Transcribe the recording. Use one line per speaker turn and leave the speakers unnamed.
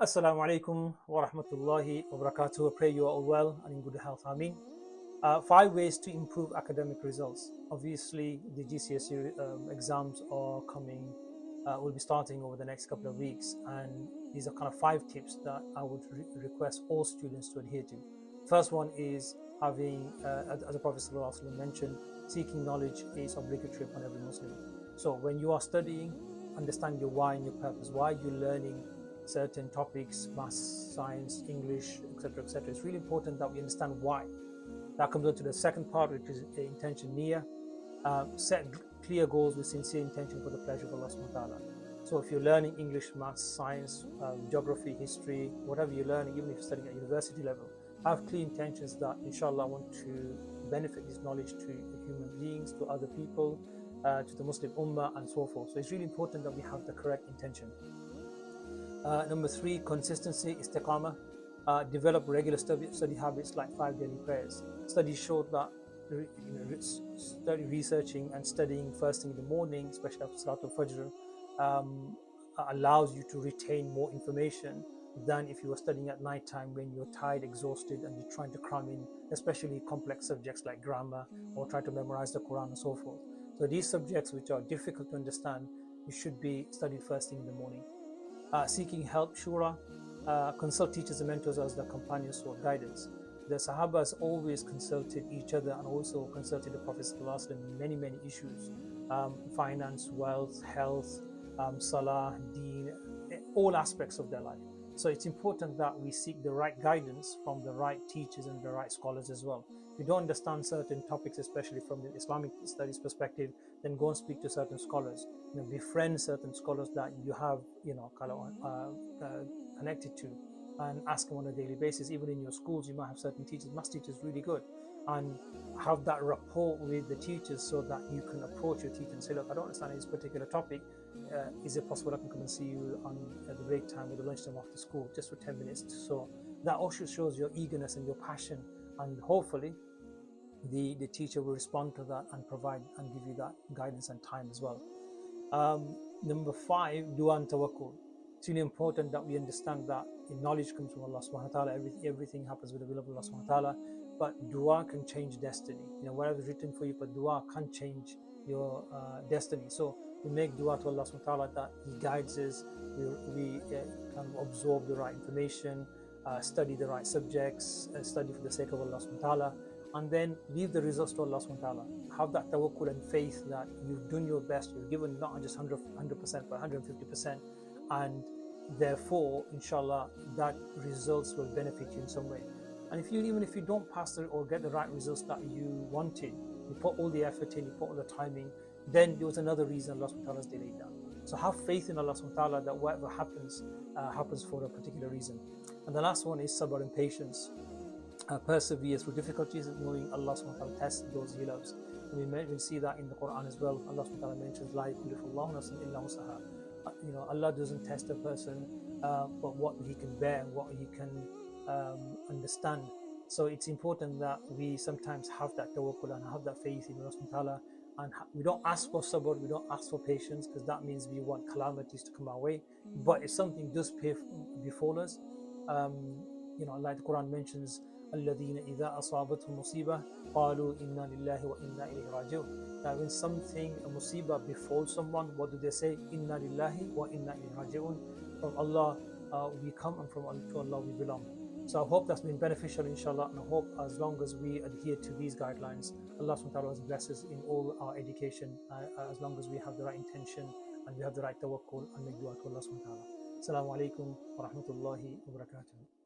Assalamu alaikum wa rahmatullahi wa barakatuh. I pray you are all well and in good health. Ameen. 5 ways to improve academic results. Obviously, the GCSE exams are coming, will be starting over the next couple of weeks, and these are kind of 5 tips that I would request all students to adhere to. First one is having, as the Prophet ﷺ mentioned, seeking knowledge is obligatory upon every Muslim. So when you are studying, understand your why and your purpose. Why are you learning certain topics, maths, science, English, etc., etc. It's really important that we understand why. That comes on to the second part, which is intention, niyyah. Set clear goals with sincere intention for the pleasure of Allah subhanahu wa ta'ala. So if you're learning English, maths, science, geography, history, whatever you're learning, even if you're studying at university level, have clear intentions that inshallah I want to benefit this knowledge to human beings, to other people, to the Muslim ummah, and so forth. So it's really important that we have the correct intention. Number 3, consistency, istiqamah. Develop regular study habits like 5 daily prayers. Studies show that researching and studying first thing in the morning, especially after Salatul Fajr, allows you to retain more information than if you were studying at night time when you're tired, exhausted, and you're trying to cram in, especially complex subjects like grammar or try to memorize the Quran and so forth. So these subjects which are difficult to understand, you should be studied first thing in the morning. Seeking help, shura, consult teachers and mentors as the companions for guidance. The Sahabas always consulted each other and also consulted the Prophet ﷺ in many, many issues, finance, wealth, health, salah, deen, all aspects of their life. So it's important that we seek the right guidance from the right teachers and the right scholars as well. If you don't understand certain topics, especially from the Islamic studies perspective, then go and speak to certain scholars. Befriend certain scholars that you have, connected to, and ask them on a daily basis. Even in your schools, you might have certain teachers, maths teachers, really good, and have that rapport with the teachers so that you can approach your teacher and say, look, I don't understand this particular topic. Is it possible I can come and see you on the break time or the lunchtime after school, just for 10 minutes? So that also shows your eagerness and your passion, and hopefully the teacher will respond to that and provide and give you that guidance and time as well. Number 5, dua and tawakkul. It's really important that we understand that knowledge comes from Allah subhanahu wa ta'ala. Everything happens with the will of Allah subhanahu wa ta'ala. But dua can change destiny. Whatever is written for you, but dua can change your destiny. So we make dua to Allah subhanahu wa ta'ala that He guides us, we can absorb the right information, study the right subjects, study for the sake of Allah subhanahu wa ta'ala, and then leave the results to Allah subhanahu wa ta'ala. Have that tawakkul and faith that you've done your best, you've given not just 100%, but 150%, and therefore, inshallah, that results will benefit you in some way. And even if you don't pass through or get the right results that you wanted, you put all the effort in, you put all the timing, then there was another reason Allah subhanahu wa ta'ala has delayed that. So have faith in Allah subhanahu wa ta'ala that whatever happens, happens for a particular reason. And the last one is sabr and patience. Persevere through difficulties, knowing Allah subhanahu wa ta'ala tests those He loves. And we see that in the Quran as well. Allah subhanahu wa ta'ala mentions, La yukallifullahu nafsan illa wusaha. Allah doesn't test a person but what he can bear and what he can understand. So it's important that we sometimes have that tawakkul and have that faith in Allah subhanahu wa ta'ala, and we don't ask for sabr, we don't ask for patience, because that means we want calamities to come our way. But if something does befall us, like the Quran mentions, الَّذِينَ إِذَا أَصَابَتْهُمْ مُصِيبَةٌ قَالُوا إِنَّا لِلَّهِ وَإِنَّا إِلَيْهِ رَاجِعُونَ. That when something, a musibah, befalls someone, what do they say? إِنَّا لِلَّهِ وَإِنَّا إِلَيْهِ رَاجِعُونَ. From Allah we come, and from to Allah we belong. So I hope that's been beneficial, inshallah, and I hope as long as we adhere to these guidelines, Allah subhanahu wa ta'ala bless us in all our education, as long as we have the right intention and we have the right tawakkul and make dua to Allah subhanahu wa ta'ala. Assalamu alaikum wa rahmatullahi wa barakatuh.